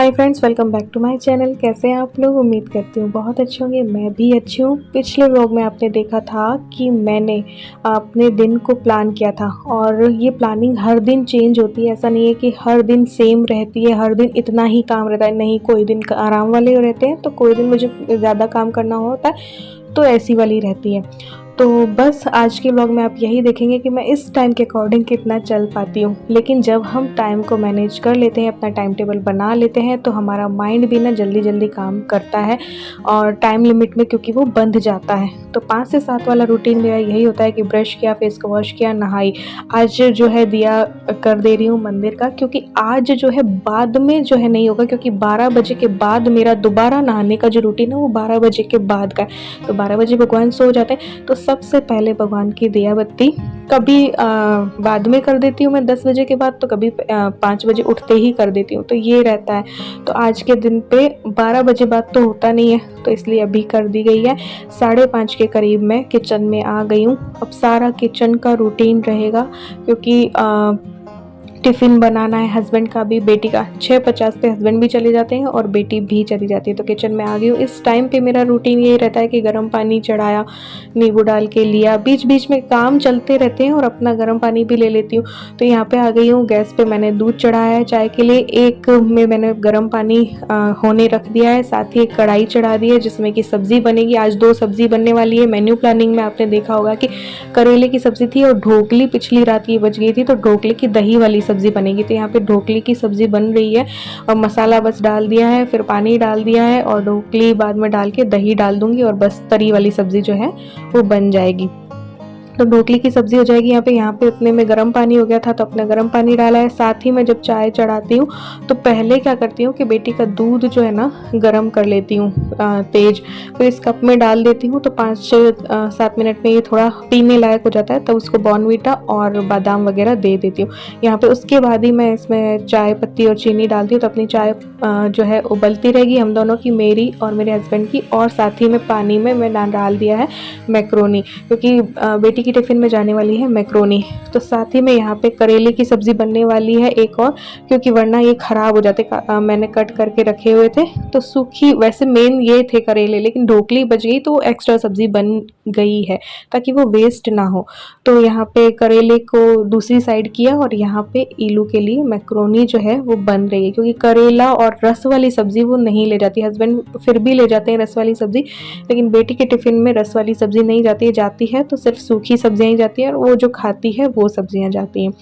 Hi friends, welcome back to my channel. कैसे हैं आप लोग? उम्मीद करती हूँ बहुत अच्छे होंगे। मैं भी अच्छी हूँ। पिछले व्लॉग में आपने देखा था कि मैंने अपने दिन को प्लान किया था और ये प्लानिंग हर दिन चेंज होती है। ऐसा नहीं है कि हर दिन सेम रहती है, हर दिन इतना ही काम रहता है। नहीं, कोई दिन आराम वाले रहते हैं तो कोई दिन मुझे ज़्यादा काम करना होता है, तो ऐसी वाली रहती है। तो बस आज के व्लॉग में आप यही देखेंगे कि मैं इस टाइम के अकॉर्डिंग कितना चल पाती हूँ। लेकिन जब हम टाइम को मैनेज कर लेते हैं, अपना टाइम टेबल बना लेते हैं, तो हमारा माइंड भी ना जल्दी जल्दी काम करता है और टाइम लिमिट में, क्योंकि वो बंध जाता है। तो 5 से 7 वाला रूटीन मेरा यही होता है कि ब्रश किया, फेस को वॉश किया, नहाई। आज जो है दिया कर दे रही हूँ मंदिर का, क्योंकि आज जो है बाद में जो है नहीं होगा, क्योंकि 12 बजे के बाद मेरा दोबारा नहाने का जो रूटीन है वो 12 बजे के बाद का है। तो 12 बजे भगवान सो जाते हैं, तो सबसे पहले भगवान की दिया बत्ती कभी बाद में कर देती हूँ मैं 10 बजे के बाद, तो कभी 5 बजे उठते ही कर देती हूँ। तो ये रहता है। तो आज के दिन पे 12 बजे बाद तो होता नहीं है, तो इसलिए अभी कर दी गई है। 5:30 के करीब मैं किचन में आ गई हूँ। अब सारा किचन का रूटीन रहेगा, क्योंकि टिफ़िन बनाना है हस्बैंड का भी, बेटी का। 6:50 पे हस्बैंड भी चले जाते हैं और बेटी भी चली जाती है। तो किचन में आ गई हूँ। इस टाइम पे मेरा रूटीन यही रहता है कि गर्म पानी चढ़ाया, नींबू डाल के लिया। बीच बीच में काम चलते रहते हैं और अपना गर्म पानी भी ले लेती हूँ। तो यहाँ पे आ गई हूँ। गैस पे मैंने दूध चढ़ाया है चाय के लिए। एक में मैंने गर्म पानी होने रख दिया है। साथ ही एक कढ़ाई चढ़ा दी है जिसमें कि सब्ज़ी बनेगी। आज 2 सब्ज़ी बनने वाली है। मेन्यू प्लानिंग में आपने देखा होगा कि करेले की सब्ज़ी थी और ढोकली पिछली रात की बच गई थी, तो ढोकले की दही वाली सब्ज़ी बनेगी। तो यहाँ पे ढोकली की सब्ज़ी बन रही है और मसाला बस डाल दिया है, फिर पानी डाल दिया है और ढोकली बाद में डाल के दही डाल दूंगी और बस तरी वाली सब्ज़ी जो है वो बन जाएगी। तो ढोकली की सब्ज़ी हो जाएगी। यहाँ पे उतने में गर्म पानी हो गया था, तो अपना गर्म पानी डाला है। साथ ही मैं जब चाय चढ़ाती हूँ तो पहले क्या करती हूँ कि बेटी का दूध जो है ना गर्म कर लेती हूँ तेज, फिर इस कप में डाल देती हूँ। तो 5-7 मिनट में ये थोड़ा पीने लायक हो जाता है, तब उसको बॉर्नवीटा और बादाम वगैरह दे देती हूँ। यहाँ पे उसके बाद ही मैं इसमें चाय पत्ती और चीनी डालती हूँ। तो अपनी चाय जो है उबलती रहेगी, हम दोनों की, मेरी और मेरे हस्बैंड की। और साथ ही में पानी में मैं डाल दिया है मैक्रोनी, क्योंकि बेटी की टिफ़िन में जाने वाली है मैक्रोनी। तो साथ ही में यहाँ पे करेले की सब्ज़ी बनने वाली है एक और, क्योंकि वरना ये ख़राब हो जाते। मैंने कट करके रखे हुए थे, तो सूखी, वैसे मेन ये थे करेले, लेकिन ढोकली बच गई तो एक्स्ट्रा सब्ज़ी बन गई है ताकि वो वेस्ट ना हो। तो यहाँ पे करेले को दूसरी साइड किया और यहाँ पे इलू के लिए मैक्रोनी जो है वो बन रही है, क्योंकि करेला और रस वाली सब्ज़ी वो नहीं ले जाती। हस्बैंड फिर भी ले जाते हैं रस वाली सब्ज़ी, लेकिन बेटी के टिफ़िन में रस वाली सब्ज़ी नहीं जाती है तो सिर्फ सूखी सब्जियां ही जाती हैं और वो जो खाती है वो सब्जियां जाती हैं।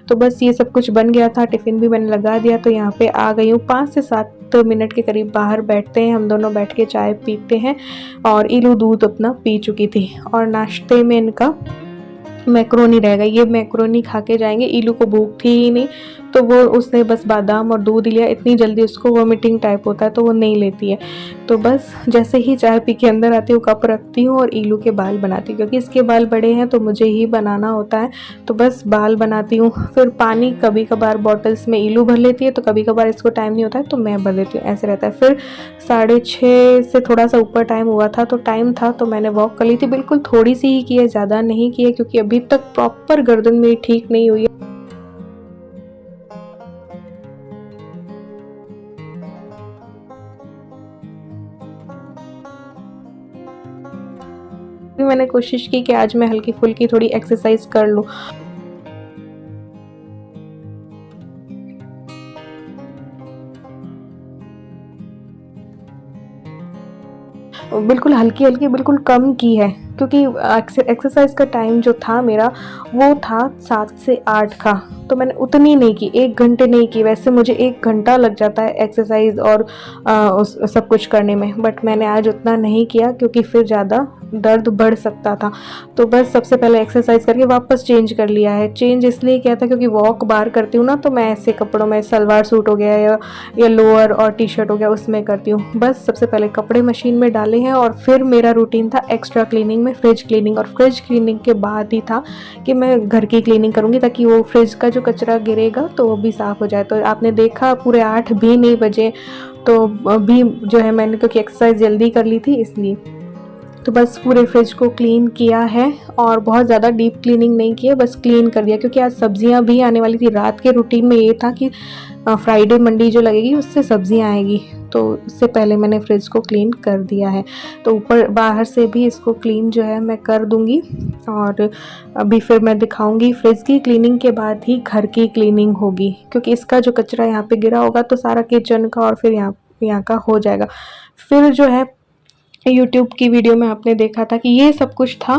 तो बस ये सब कुछ बन गया था। टिफ़िन भी मैंने लगा दिया। तो यहाँ पे आ गई हूँ। 5 से 7 मिनट के करीब बाहर बैठते हैं, हम दोनों बैठ के चाय पीते हैं। और इलू दूध अपना पी चुकी थी और नाश्ते में इनका मैक्रोनी रहेगा। ये मैक्रोनी खा के जाएंगे। इलू को भूख थी ही नहीं, तो वो उसने बस बादाम और दूध लिया। इतनी जल्दी उसको वोमिटिंग टाइप होता है तो वो नहीं लेती है। तो बस जैसे ही चाय पी के अंदर आती हूँ, कप रखती हूँ और इलू के बाल बनाती हूँ, क्योंकि इसके बाल बड़े हैं तो मुझे ही बनाना होता है। तो बस बाल बनाती हूँ। फिर पानी कभी कभार बॉटल्स में इलू भर लेती है, तो कभी कभार इसको टाइम नहीं होता है तो मैं भर लेती हूँ, ऐसे रहता है। फिर 6:30 से थोड़ा सा ऊपर टाइम हुआ था, तो टाइम था तो मैंने वॉक कर ली थी। बिल्कुल थोड़ी सी ही की है, ज़्यादा नहीं की है, क्योंकि अभी तक प्रॉपर गर्दन मेरी ठीक नहीं हुई है। मैंने कोशिश की कि आज मैं हल्की फुल्की थोड़ी एक्सरसाइज कर लूँ। बिल्कुल हल्की हल्की, बिल्कुल कम की है, क्योंकि एक्सरसाइज का टाइम जो था मेरा वो था 7 से 8 का। तो मैंने उतनी नहीं की, 1 घंटे नहीं की। वैसे मुझे 1 घंटा लग जाता है एक्सरसाइज और उस सब कुछ करने में, बट मैंने आज उतना नहीं किया क्योंकि फिर ज़्यादा दर्द बढ़ सकता था। तो बस सबसे पहले एक्सरसाइज करके वापस चेंज कर लिया है। चेंज इसलिए किया था क्योंकि वॉक बाहर करती हूँ ना, तो मैं ऐसे कपड़ों में, सलवार सूट हो गया या लोअर और टी शर्ट हो गया, उसमें करती हूँ। बस सबसे पहले कपड़े मशीन में डाले हैं और फिर मेरा रूटीन था एक्स्ट्रा क्लीनिंग में, फ्रिज क्लीनिंग। और फ्रिज क्लीनिंग के बाद ही था कि मैं घर की क्लीनिंग करूँगी, ताकि वो फ्रिज का जो कचरा गिरेगा तो वो भी साफ़ हो जाए। तो आपने देखा पूरे 8 भी नहीं बजे, तो अभी जो है मैंने, क्योंकि एक्सरसाइज जल्दी कर ली थी इसलिए। तो बस पूरे फ्रिज को क्लीन किया है और बहुत ज़्यादा डीप क्लीनिंग नहीं किया, बस क्लीन कर दिया क्योंकि आज सब्जियां भी आने वाली थी। रात के रूटीन में ये था कि फ्राइडे मंडी जो लगेगी उससे सब्जियां आएगी, तो उससे पहले मैंने फ्रिज को क्लीन कर दिया है। तो ऊपर बाहर से भी इसको क्लीन जो है मैं कर दूंगी और अभी फिर मैं दिखाऊंगी। फ्रिज की क्लीनिंग के बाद ही घर की क्लीनिंग होगी, क्योंकि इसका जो कचरा यहाँ पे गिरा होगा तो सारा किचन का और फिर यहाँ का हो जाएगा। फिर जो है यूट्यूब की वीडियो में आपने देखा था कि ये सब कुछ था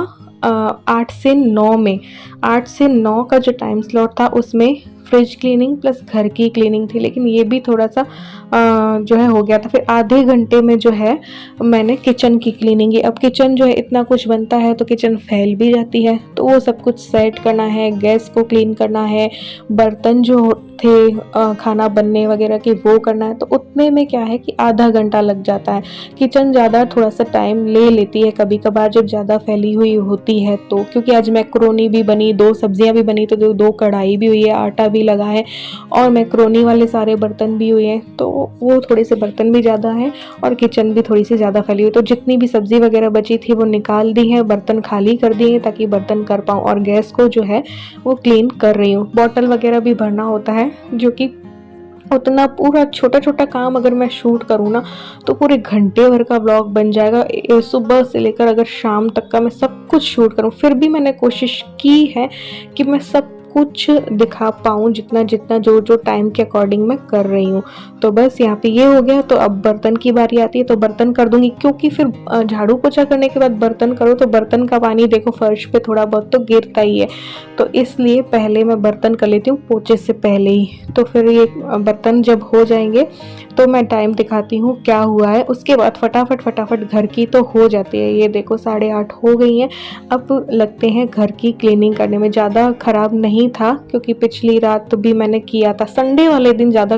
8 से 9 में। 8 से 9 का जो टाइम स्लॉट था उसमें फ्रिज क्लीनिंग प्लस घर की क्लीनिंग थी, लेकिन ये भी थोड़ा सा जो है हो गया था। फिर आधे घंटे में जो है मैंने किचन की क्लीनिंग की। अब किचन जो है इतना कुछ बनता है तो किचन फैल भी जाती है, तो वो सब कुछ सेट करना है, गैस को क्लीन करना है, बर्तन जो थे खाना बनने वगैरह के वो करना है। तो उतने में क्या है कि आधा घंटा लग जाता है। किचन ज़्यादा थोड़ा सा टाइम ले लेती है कभी कभार जब ज़्यादा फैली हुई होती है तो, क्योंकि आज मैक्रोनी भी बनी, 2 सब्जियां भी बनी, तो 2 कढ़ाई भी हुई है, आटा भी लगा है और मैक्रोनी वाले सारे बर्तन भी हुए हैं, तो वो थोड़े से बर्तन भी ज़्यादा हैं और किचन भी थोड़ी सी ज़्यादा फैली हुई। तो जितनी भी सब्जी वगैरह बची थी वो निकाल दी है, बर्तन खाली कर दिए ताकि बर्तन कर पाऊँ, और गैस को जो है वो क्लीन कर रही हूँ। बॉटल वगैरह भी भरना होता है, जो कि उतना पूरा छोटा छोटा काम अगर मैं शूट करूँ ना तो पूरे घंटे भर का व्लॉग बन जाएगा। सुबह से लेकर अगर शाम तक का मैं सब कुछ शूट करूँ, फिर भी मैंने कोशिश की है कि मैं सब कुछ दिखा पाऊँ जितना जितना जो जो टाइम के अकॉर्डिंग मैं कर रही हूँ। तो बस यहाँ पे ये हो गया। तो अब बर्तन की बारी आती है, तो बर्तन कर दूंगी, क्योंकि फिर झाड़ू पोछा करने के बाद बर्तन करो तो बर्तन का पानी देखो फर्श पे थोड़ा बहुत तो गिरता ही है, तो इसलिए पहले मैं बर्तन कर लेती हूँ पोछे से पहले ही। तो फिर ये बर्तन जब हो जाएंगे तो मैं टाइम दिखाती हूँ क्या हुआ है, उसके बाद फटाफट फटाफट घर की तो हो जाती है। ये देखो 8:30 हो गई हैं। अब लगते हैं घर की क्लीनिंग करने में। ज़्यादा ख़राब नहीं था क्योंकि पिछली रात भी मैंने किया था। संडे वाले दिन ज़्यादा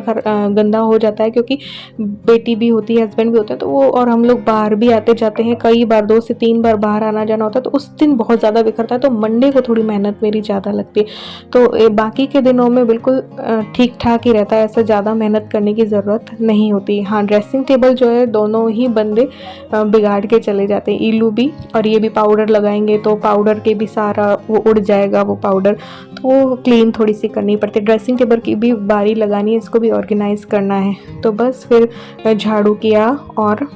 गंदा हो जाता है क्योंकि बेटी भी होती है, हस्बैंड भी होते हैं, तो वो और हम लोग बाहर भी आते जाते हैं, कई बार 2 से 3 बार बाहर आना जाना होता है, तो उस दिन बहुत ज़्यादा बिखरता है। तो मंडे को थोड़ी मेहनत मेरी ज़्यादा लगती है। तो बाकी के दिनों में बिल्कुल ठीक ठाक ही रहता है, ऐसा ज़्यादा मेहनत करने की ज़रूरत नहीं होती। हाँ, ड्रेसिंग टेबल जो है दोनों ही बंदे बिगाड़ के चले जाते हैं, इलू भी और ये भी। पाउडर लगाएंगे तो पाउडर के भी सारा वो उड़ जाएगा वो पाउडर, तो वो क्लीन थोड़ी सी करनी पड़ती है। ड्रेसिंग टेबल की भी बारी लगानी है, इसको भी ऑर्गेनाइज करना है। तो बस फिर झाड़ू किया और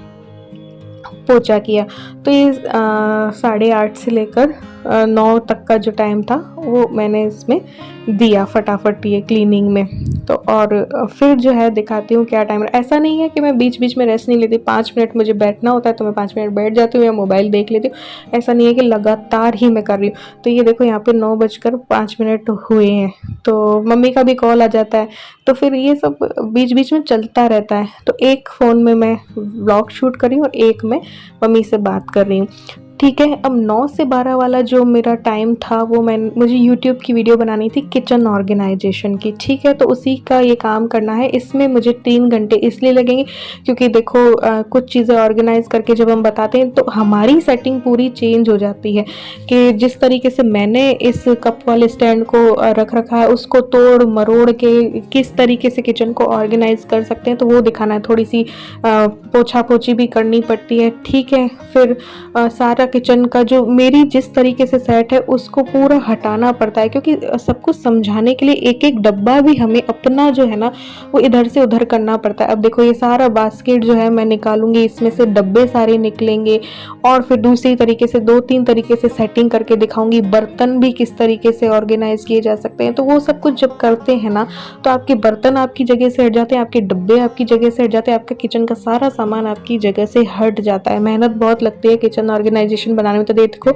पोछा किया। तो ये 8:30 से लेकर 9 तक का जो टाइम था वो मैंने इसमें दिया फटाफट ये क्लीनिंग में। तो और फिर जो है दिखाती हूँ क्या टाइम। ऐसा नहीं है कि मैं बीच बीच में रेस्ट नहीं लेती, 5 मिनट मुझे बैठना होता है तो मैं 5 मिनट बैठ जाती हूँ या मोबाइल देख लेती हूँ। ऐसा नहीं है कि लगातार ही मैं कर रही हूँ। तो ये देखो यहाँ पे 9:05 हुए हैं, तो मम्मी का भी कॉल आ जाता है, तो फिर ये सब बीच बीच में चलता रहता है। तो एक फ़ोन में मैं व्लॉग शूट कर रही हूँ और एक में मम्मी से बात कर रही हूँ। ठीक है। अब 9 से 12 वाला जो मेरा टाइम था वो मुझे यूट्यूब की वीडियो बनानी थी किचन ऑर्गेनाइजेशन की। ठीक है, तो उसी का ये काम करना है। इसमें मुझे 3 घंटे इसलिए लगेंगे क्योंकि देखो कुछ चीज़ें ऑर्गेनाइज करके जब हम बताते हैं तो हमारी सेटिंग पूरी चेंज हो जाती है कि जिस तरीके से मैंने इस कप वाले स्टैंड को रख रखा है उसको तोड़ मरोड़ के किस तरीके से किचन को ऑर्गेनाइज कर सकते हैं, तो वो दिखाना है। थोड़ी सी पोछा पोछी भी करनी पड़ती है। ठीक है, फिर सारा किचन का जो मेरी जिस तरीके से सेट है उसको पूरा हटाना पड़ता है, क्योंकि सब कुछ समझाने के लिए एक एक डब्बा भी हमें अपना जो है ना वो इधर से उधर करना पड़ता है। अब देखो ये सारा बास्केट जो है मैं निकालूंगी, इसमें से डब्बे सारे निकलेंगे और फिर दूसरी तरीके से 2-3 तरीके से सेटिंग करके दिखाऊंगी। बर्तन भी किस तरीके से ऑर्गेनाइज किए जा सकते हैं, तो वो सब कुछ जब करते हैं ना तो आपके बर्तन आपकी जगह से हट जाते हैं, आपके डब्बे आपकी जगह से हट जाते हैं, आपका किचन का सारा सामान आपकी जगह से हट जाता है। मेहनत बहुत लगती है किचन ऑर्गेनाइजेशन बनाने में। तो देखो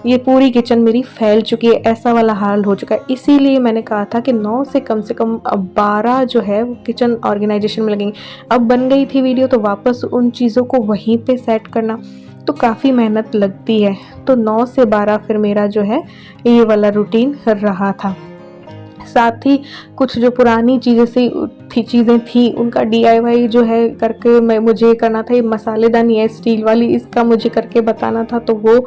ये पूरी किचन मेरी फैल चुकी है, ऐसा वाला हाल हो चुका है। इसीलिए मैंने कहा था कि 9 से कम 12 जो है वो किचन ऑर्गेनाइजेशन में लगेंगे। अब बन गई थी वीडियो तो वापस उन चीज़ों को वहीं पे सेट करना तो काफ़ी मेहनत लगती है। तो 9 से 12 फिर मेरा जो है ये वाला रूटीन रहा था। साथ ही कुछ जो पुरानी चीज़ें थी उनका DIY जो है करके मुझे करना था। ये मसालेदानी है स्टील वाली, इसका मुझे करके बताना था, तो वो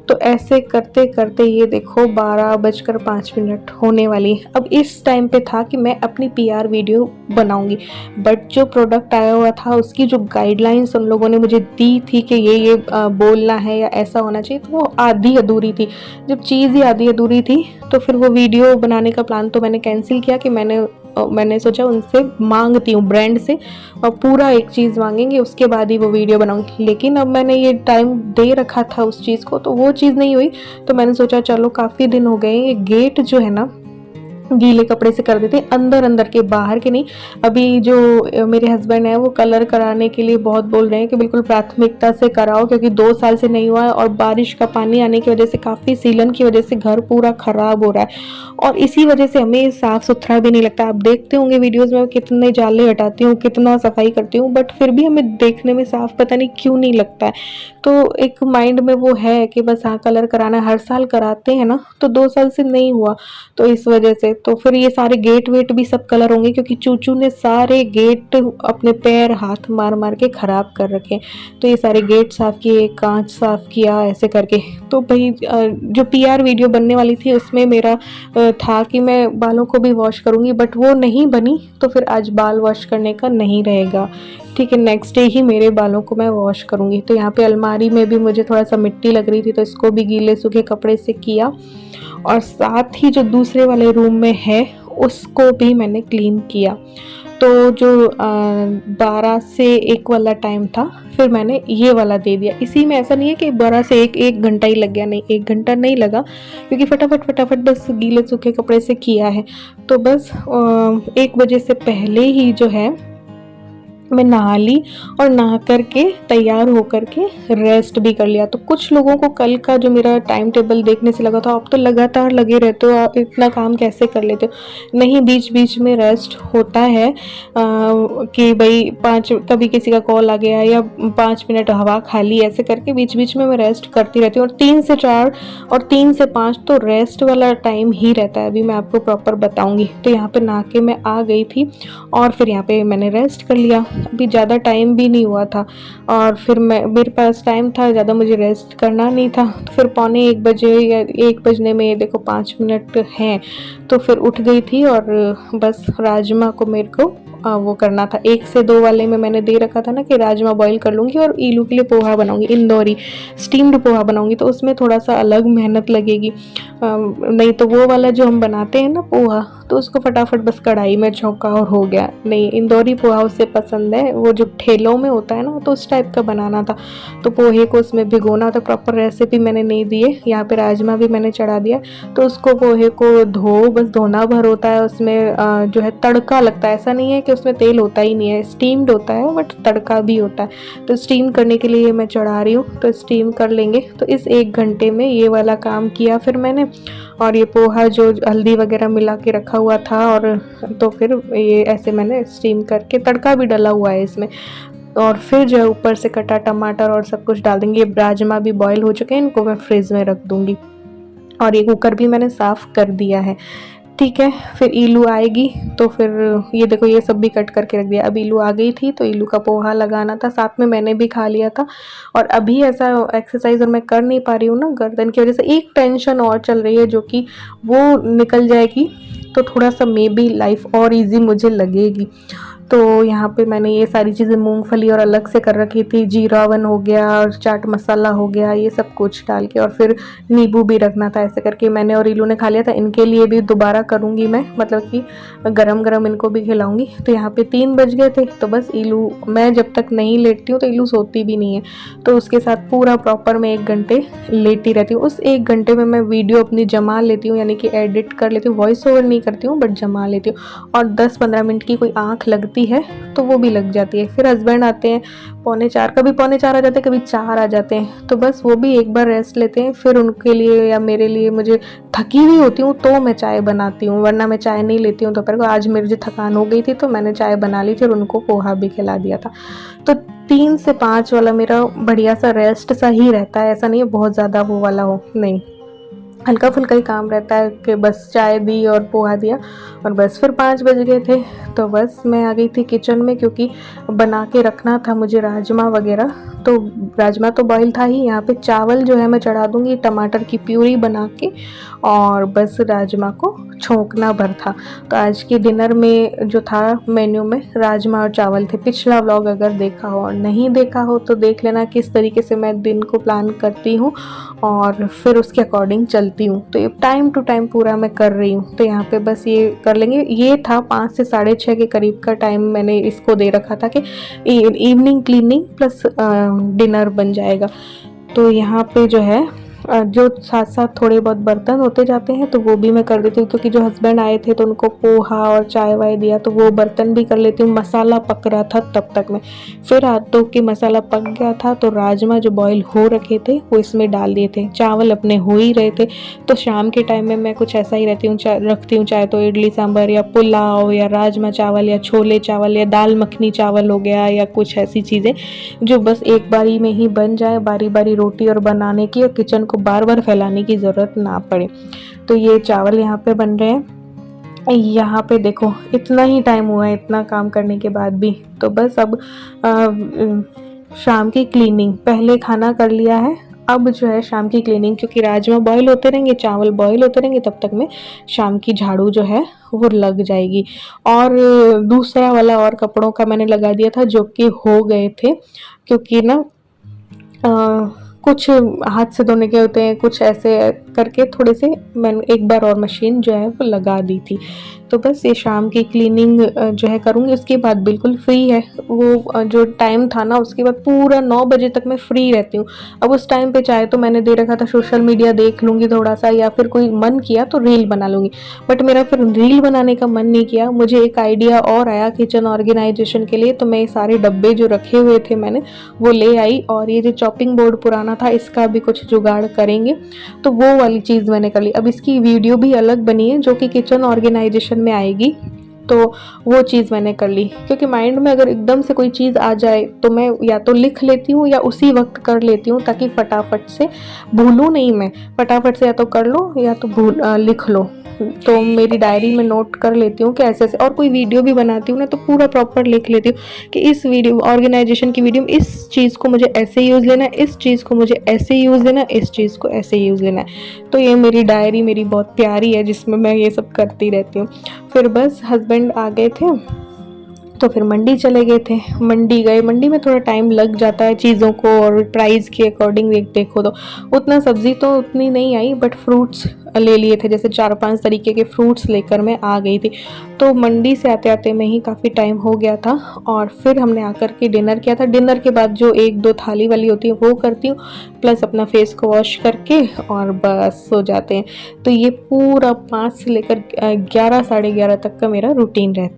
तो ऐसे करते करते ये देखो 12:05 होने वाली है। अब इस टाइम पे था कि मैं अपनी पीआर वीडियो बनाऊंगी, बट जो प्रोडक्ट आया हुआ था उसकी जो गाइडलाइंस उन लोगों ने मुझे दी थी कि ये बोलना है या ऐसा होना चाहिए, तो वो आधी अधूरी थी। जब चीज़ ही आधी अधूरी थी तो फिर वो वीडियो बनाने का प्लान तो मैंने कैंसिल किया कि मैंने सोचा उनसे मांगती हूँ ब्रांड से, और पूरा एक चीज़ मांगेंगे उसके बाद ही वो वीडियो बनाऊंगी। लेकिन अब मैंने ये टाइम दे रखा था उस चीज़ को, तो वो चीज़ नहीं हुई। तो मैंने सोचा चलो काफ़ी दिन हो गए, ये गेट जो है ना गीले कपड़े से कर देते, अंदर अंदर के, बाहर के नहीं। अभी जो मेरे हस्बैंड है वो कलर कराने के लिए बहुत बोल रहे हैं कि बिल्कुल प्राथमिकता से कराओ, क्योंकि 2 साल से नहीं हुआ है और बारिश का पानी आने की वजह से, काफ़ी सीलन की वजह से घर पूरा खराब हो रहा है, और इसी वजह से हमें साफ़ सुथरा भी नहीं लगता। आप देखते होंगे वीडियोज़ में कितने जाले हटाती हूँ, कितना सफाई करती हूँ, बट फिर भी हमें देखने में साफ़ पता नहीं क्यों नहीं लगता है। तो एक माइंड में वो है कि बस हाँ कलर कराना, हर साल कराते हैं ना, तो 2 साल से नहीं हुआ, तो इस वजह से तो फिर ये सारे गेट वेट भी सब कलर होंगे, क्योंकि चूचू ने सारे गेट अपने पैर हाथ मार मार के ख़राब कर रखे। तो ये सारे गेट साफ़ किए, कांच साफ़ किया, ऐसे करके। तो भाई जो पीआर वीडियो बनने वाली थी उसमें मेरा था कि मैं बालों को भी वॉश करूँगी, बट वो नहीं बनी, तो फिर आज बाल वॉश करने का नहीं रहेगा। ठीक है, नेक्स्ट डे ही मेरे बालों को मैं वॉश करूँगी। तो यहाँ पे अलमारी में भी मुझे थोड़ा सा मिट्टी लग रही थी, तो इसको भी गीले सूखे कपड़े से किया, और साथ ही जो दूसरे वाले रूम में है उसको भी मैंने क्लीन किया। तो जो 12 से 1 वाला टाइम था, फिर मैंने ये वाला दे दिया। इसी में ऐसा नहीं है कि 12 से 1 घंटा ही लग गया, नहीं 1 घंटा नहीं लगा, क्योंकि फटाफट बस गीले सूखे कपड़े से किया है। तो बस 1 बजे से पहले ही जो है मैं नहा ली, और नहा करके तैयार होकर के रेस्ट भी कर लिया। तो कुछ लोगों को कल का जो मेरा टाइम टेबल देखने से लगा था आप तो लगातार लगे रहते हो, आप इतना काम कैसे कर लेते हो। नहीं, बीच बीच में रेस्ट होता है, कि भाई 5 कभी किसी का कॉल आ गया या 5 मिनट हवा खा ली, ऐसे करके बीच बीच में मैं रेस्ट करती रहती हूँ। और 3 से 4 और 3 से 5 तो रेस्ट वाला टाइम ही रहता है। अभी मैं आपको प्रॉपर बताऊँगी। तो यहाँ पर नहा के मैं आ गई थी, और फिर यहाँ पे मैंने रेस्ट कर लिया। अभी ज़्यादा टाइम भी नहीं हुआ था, और फिर मेरे पास टाइम था ज़्यादा, मुझे रेस्ट करना नहीं था। तो फिर 1:45 बजे या 1 बजने में, ये देखो 5 मिनट हैं, तो फिर उठ गई थी, और बस राजमा को मेरे को वो करना था। 1 से 2 वाले में मैंने दे रखा था ना कि राजमा बॉईल कर लूँगी और ईलू के लिए पोहा बनाऊँगी, इंदौरी स्टीम्ड पोहा बनाऊँगी, तो उसमें थोड़ा सा अलग मेहनत लगेगी। नहीं तो वो वाला जो हम बनाते हैं ना पोहा, तो उसको फटाफट बस कढ़ाई में छौंका और हो गया। नहीं, इंदौरी पोहा उसे पसंद है, वो जो ठेलों में होता है ना, तो उस टाइप का बनाना था। तो पोहे को उसमें भिगोना था, प्रॉपर रेसिपी मैंने नहीं दी है। यहाँ पे राजमा भी मैंने चढ़ा दिया, तो उसको पोहे को बस धोना भर होता है। उसमें जो है तड़का लगता है, ऐसा नहीं है कि उसमें तेल होता ही नहीं है, स्टीम्ड होता है बट तड़का भी होता है। तो स्टीम करने के लिए मैं चढ़ा रही हूँ, तो स्टीम कर लेंगे। तो इस 1 घंटे में ये वाला काम किया फिर मैंने, और ये पोहा जो हल्दी वगैरह मिला के रखा हुआ था, और तो फिर ये ऐसे मैंने स्टीम करके, तड़का भी डला हुआ है इसमें, और फिर जो है ऊपर से कटा टमाटर और सब कुछ डाल देंगे। ये राजमा भी बॉईल हो चुके हैं, इनको मैं फ्रिज में रख दूँगी, और ये कुकर भी मैंने साफ़ कर दिया है। ठीक है, फिर ईलू आएगी, तो फिर ये देखो ये सब भी कट करके रख दिया। अब ईलू आ गई थी, तो ईलू का पोहा लगाना था, साथ में मैंने भी खा लिया था। और अभी ऐसा एक्सरसाइज और मैं कर नहीं पा रही हूँ ना गर्दन की वजह से, एक टेंशन और चल रही है, जो कि वो निकल जाएगी तो थोड़ा सा मे बी लाइफ और इजी मुझे लगेगी। तो यहाँ पे मैंने ये सारी चीज़ें मूंगफली और अलग से कर रखी थी, जीरावन हो गया और चाट मसाला हो गया, ये सब कुछ डाल के, और फिर नींबू भी रखना था। ऐसे करके मैंने और ईलू ने खा लिया था। इनके लिए भी दोबारा करूँगी मैं, मतलब कि गरम गरम इनको भी खिलाऊंगी। तो यहाँ पे 3 बज गए थे, तो बस ईलू, मैं जब तक नहीं लेटती हूँ तो ईलू सोती भी नहीं है, तो उसके साथ पूरा प्रॉपर मैं 1 घंटे लेटी रहती हूँ। उस 1 घंटे में मैं वीडियो अपनी जमा लेती हूँ, यानी कि एडिट कर लेती हूँ, वॉइस ओवर नहीं करती हूँ बट जमा लेती हूँ। और 10-15 मिनट की कोई आँख लगती है तो वो भी लग जाती है। फिर हस्बैंड आते हैं 3:45, कभी 3:45 आ जाते हैं, कभी 4 आ जाते हैं, तो बस वो भी एक बार रेस्ट लेते हैं। फिर उनके लिए या मेरे लिए, मुझे थकी हुई होती हूँ तो मैं चाय बनाती हूँ, वरना मैं चाय नहीं लेती हूँ दोपहर को। आज मेरी जो थकान हो गई थी तो मैंने चाय बना ली थी और उनको पोहा भी खिला दिया था। तो 3 से 5 वाला मेरा बढ़िया सा रेस्ट सा ही रहता है, ऐसा नहीं है बहुत ज़्यादा वो वाला हो, नहीं, हल्का फुल्का ही काम रहता है कि बस चाय दी और पोहा दिया, और बस फिर 5 बज गए थे। तो बस मैं आ गई थी किचन में, क्योंकि बना के रखना था मुझे राजमा वगैरह। तो राजमा तो बॉईल था ही, यहाँ पे चावल जो है मैं चढ़ा दूँगी टमाटर की प्यूरी बना के, और बस राजमा को छोंकना भर था। तो आज के डिनर में जो था मेन्यू में राजमा और चावल थे। पिछला व्लॉग अगर देखा हो और नहीं देखा हो तो देख लेना किस तरीके से मैं दिन को प्लान करती हूँ और फिर उसके अकॉर्डिंग चलती हूँ। तो ये टाइम टू टाइम पूरा मैं कर रही हूँ। तो यहाँ पे बस ये कर लेंगे। ये था 5 से 6:30 के करीब का टाइम मैंने इसको दे रखा था कि इवनिंग क्लीनिंग प्लस डिनर बन जाएगा। तो यहाँ पे जो है जो साथ साथ थोड़े बहुत बर्तन होते जाते हैं तो वो भी मैं कर देती हूँ, क्योंकि जो हस्बैंड आए थे तो उनको पोहा और चाय वाय दिया, तो वो बर्तन भी कर लेती हूँ। मसाला पक रहा था तब तक में, फिर हाथ धो के मसाला पक गया था तो राजमा जो बॉईल हो रखे थे वो इसमें डाल दिए थे। चावल अपने हो ही रहे थे, तो शाम के टाइम में मैं कुछ ऐसा ही रखती हूँ, चाहे तो इडली सांभर या पुलाव या राजमा चावल या छोले चावल या दाल मखनी चावल हो गया, या कुछ ऐसी चीज़ें जो बस एक बारी में ही बन जाए, बारी बारी रोटी और बनाने की और किचन को बार बार फैलाने की ज़रूरत ना पड़े। तो ये चावल यहाँ पे बन रहे हैं। यहाँ पे देखो इतना ही टाइम हुआ है इतना काम करने के बाद भी। तो बस अब शाम की क्लीनिंग, पहले खाना कर लिया है, अब जो है शाम की क्लीनिंग, क्योंकि राजमा बॉईल होते रहेंगे, चावल बॉईल होते रहेंगे, तब तक में शाम की झाड़ू जो है वो लग जाएगी। और दूसरा वाला और कपड़ों का मैंने लगा दिया था जो कि हो गए थे, क्योंकि ना कुछ हाथ से धोने के होते हैं, कुछ ऐसे करके थोड़े से मैंने एक बार और मशीन जो है वो लगा दी थी। तो बस ये शाम की क्लीनिंग जो है करूँगी, उसके बाद बिल्कुल फ्री है। वो जो टाइम था ना उसके बाद पूरा 9 बजे तक मैं फ्री रहती हूँ। अब उस टाइम पे चाहे तो मैंने दे रखा था सोशल मीडिया देख लूँगी थोड़ा सा, या फिर कोई मन किया तो रील बना लूँगी, बट मेरा फिर रील बनाने का मन नहीं किया। मुझे एक आइडिया और आया किचन ऑर्गेनाइजेशन के लिए, तो मैं ये सारे डब्बे जो रखे हुए थे मैंने वो ले आई, और ये जो चॉपिंग बोर्ड पुराना था इसका भी कुछ जुगाड़ करेंगे, तो वो वाली चीज़ मैंने कर ली। अब इसकी वीडियो भी अलग बनी है जो कि किचन ऑर्गेनाइजेशन में आएगी, तो वो चीज़ मैंने कर ली। क्योंकि माइंड में अगर एकदम से कोई चीज़ आ जाए तो मैं या तो लिख लेती हूँ या उसी वक्त कर लेती हूँ, ताकि फटाफट से भूलूँ नहीं। मैं फटाफट से या तो कर लो या तो लिख लो। तो मेरी डायरी में नोट कर लेती हूँ कि ऐसे ऐसे, और कोई वीडियो भी बनाती हूँ ना तो पूरा प्रॉपर लिख लेती हूँ कि इस वीडियो ऑर्गेनाइजेशन की वीडियो में इस चीज़ को मुझे ऐसे यूज़ लेना है, इस चीज़ को मुझे ऐसे यूज़ लेना है, इस चीज़ को ऐसे यूज़ लेना है। तो ये मेरी डायरी मेरी बहुत प्यारी है जिसमें मैं ये सब करती रहती हूँ। फिर बस हस्बैंड आ गए थे तो फिर मंडी चले गए थे। मंडी गए, मंडी में थोड़ा टाइम लग जाता है चीज़ों को, और प्राइस के अकॉर्डिंग देखो तो उतना सब्ज़ी तो उतनी नहीं आई, बट फ्रूट्स ले लिए थे, जैसे 4-5 तरीके के फ्रूट्स लेकर मैं आ गई थी। तो मंडी से आते आते में ही काफ़ी टाइम हो गया था, और फिर हमने आकर के डिनर किया था। डिनर के बाद जो 1-2 थाली वाली होती है वो करती हूँ, प्लस अपना फेस को वॉश करके और बस सो जाते हैं। तो ये पूरा 5 से लेकर 11 साढ़े 11 तक का मेरा रूटीन रहता है।